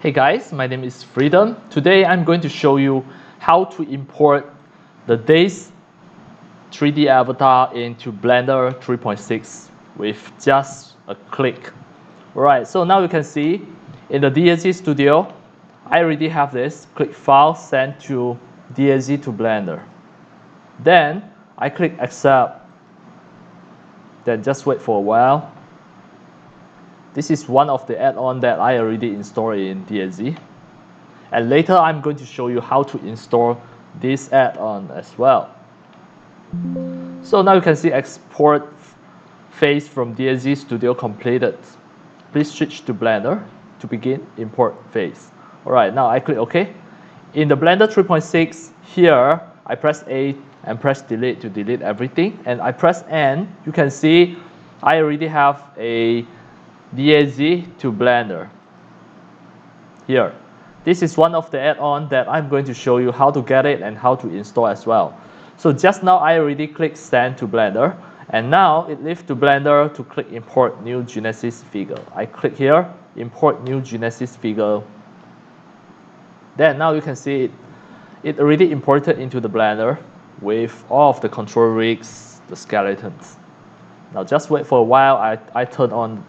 Hey guys, my name is Freedom. Today I'm going to show you how to import the Daz 3D avatar into Blender 3.6 with just a click. Alright, so now you can see in the Daz Studio, I already have this. Click File, Send to Daz to Blender. Then I click Accept. Then just wait for a while. This is one of the add-ons that I already installed in Daz. And later I'm going to show you how to install this add-on as well. So now you can see export phase from Daz Studio completed. Please switch to Blender to begin import phase. Alright, now I click OK. In the Blender 3.6, here I press A and press delete to delete everything. And I press N, you can see I already have a Daz to Blender. Here. This is one of the add-ons that I'm going to show you how to get it and how to install as well. So just now I already clicked Send to Blender. And now it leaves to Blender to click Import New Genesis Figure. I click here, Import New Genesis Figure. Then now you can see it already imported into the Blender with all of the control rigs, the skeletons. Now just wait for a while. I turn on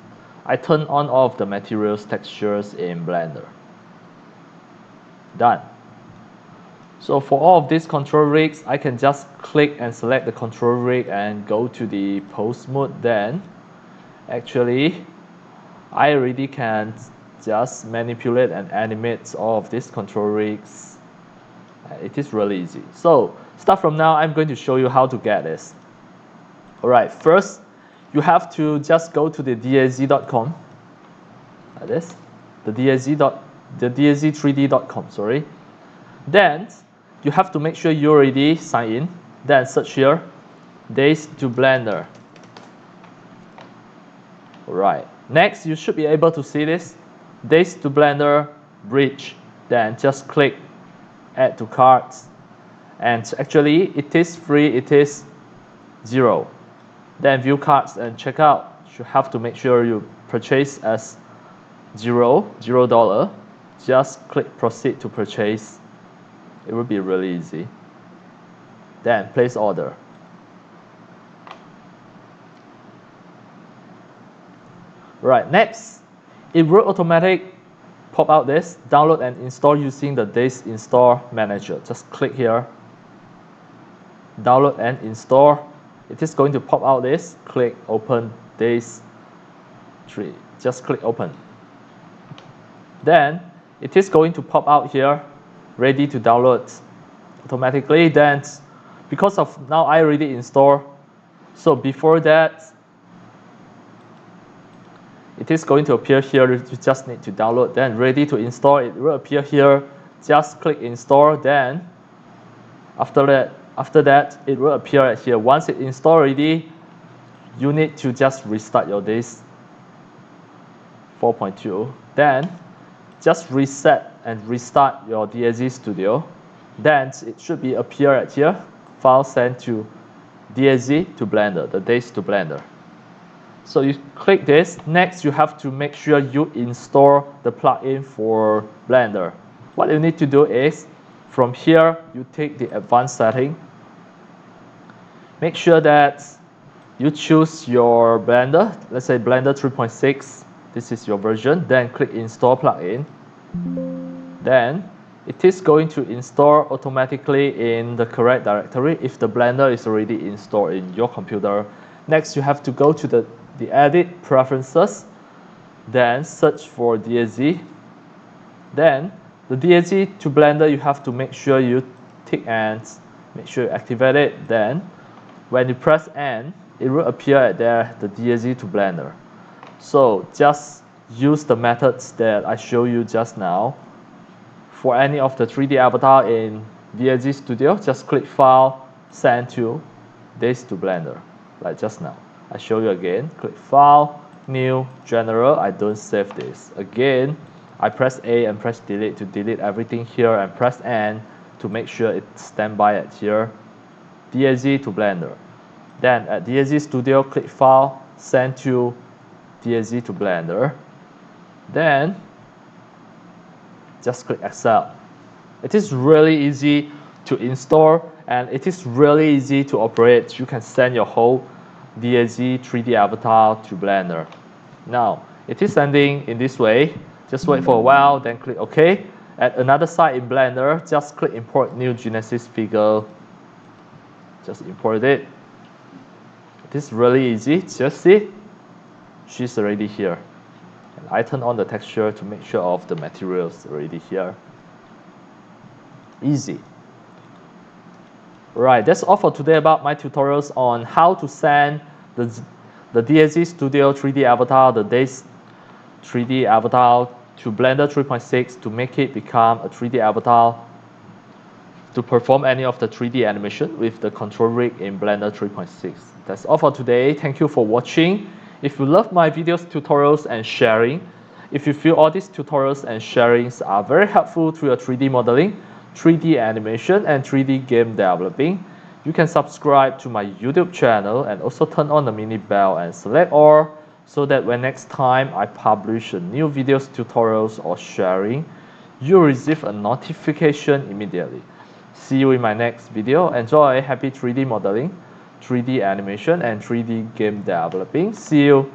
all of the materials textures in Blender. Done. So for all of these control rigs, I can just click and select the control rig and go to the pose mode. Then actually I already can just manipulate and animate all of these control rigs. It is really easy. So start from now, I'm going to show you how to get this. Alright, first you have to just go to the daz.com, like this, the daz3d.com, sorry. Then you have to make sure you already sign in. Then search here, Daz to Blender. Alright, next you should be able to see this, Daz to Blender Bridge. Then just click Add to Carts. And actually it is free, it is 0. Then view cards and checkout. You have to make sure you purchase as $0. Just click proceed to purchase. It will be really easy. Then place order. Right, next, it will automatically pop out this, download and install using the Daz install manager. Just click here, download and install. It is going to pop out this, click open Daz 3, just click open. Then it is going to pop out here, ready to download automatically. Then because of now I already installed, so before that it is going to appear here. You just need to download. Then ready to install, it will appear here. Just click install. Then after that it will appear here. Once it installed already, you need to just restart your Daz 4.2. Then just reset and restart your Daz Studio. Then it should be appear at here. File send to Daz to Blender, the Daz to Blender. So you click this. Next, you have to make sure you install the plugin for Blender. What you need to do is, from here, you take the advanced setting. Make sure that you choose your Blender. Let's say Blender 3.6. This is your version. Then click Install Plugin. Then it is going to install automatically in the correct directory if the Blender is already installed in your computer. Next, you have to go to the Edit Preferences. Then search for Daz. Then the Daz to Blender, you have to make sure you tick and make sure you activate it. Then when you press N, it will appear there, the Daz to Blender. So just use the methods that I showed you just now. For any of the 3D avatar in Daz Studio, just click File, Send to Daz to Blender, like just now. I show you again. Click File, New, General. I don't save this. Again, I press A and press delete to delete everything here, and press N to make sure it standby at here. Daz to Blender. Then at Daz Studio, click File, Send to Daz to Blender. Then just click Accept. It is really easy to install and it is really easy to operate. You can send your whole Daz 3D avatar to Blender. Now, it is sending in this way. Just wait for a while, then click OK. At another side in Blender, just click Import New Genesis Figure. Just import it. It is really easy. Just see, she's already here. And I turn on the texture to make sure of the materials already here. Easy. Right, that's all for today about my tutorials on how to send the Daz Studio 3D avatar, the Daz 3D avatar to Blender 3.6 to make it become a 3D avatar to perform any of the 3D animation with the control rig in Blender 3.6. That's all for today. Thank you for watching. If you love my videos, tutorials, and sharing, if you feel all these tutorials and sharings are very helpful to your 3D modeling, 3D animation, and 3D game developing, you can subscribe to my YouTube channel and also turn on the mini bell and select all so that when next time I publish a new videos, tutorials, or sharing, you'll receive a notification immediately. See you in my next video. Enjoy. Happy 3D modeling, 3D animation, and 3D game developing. See you.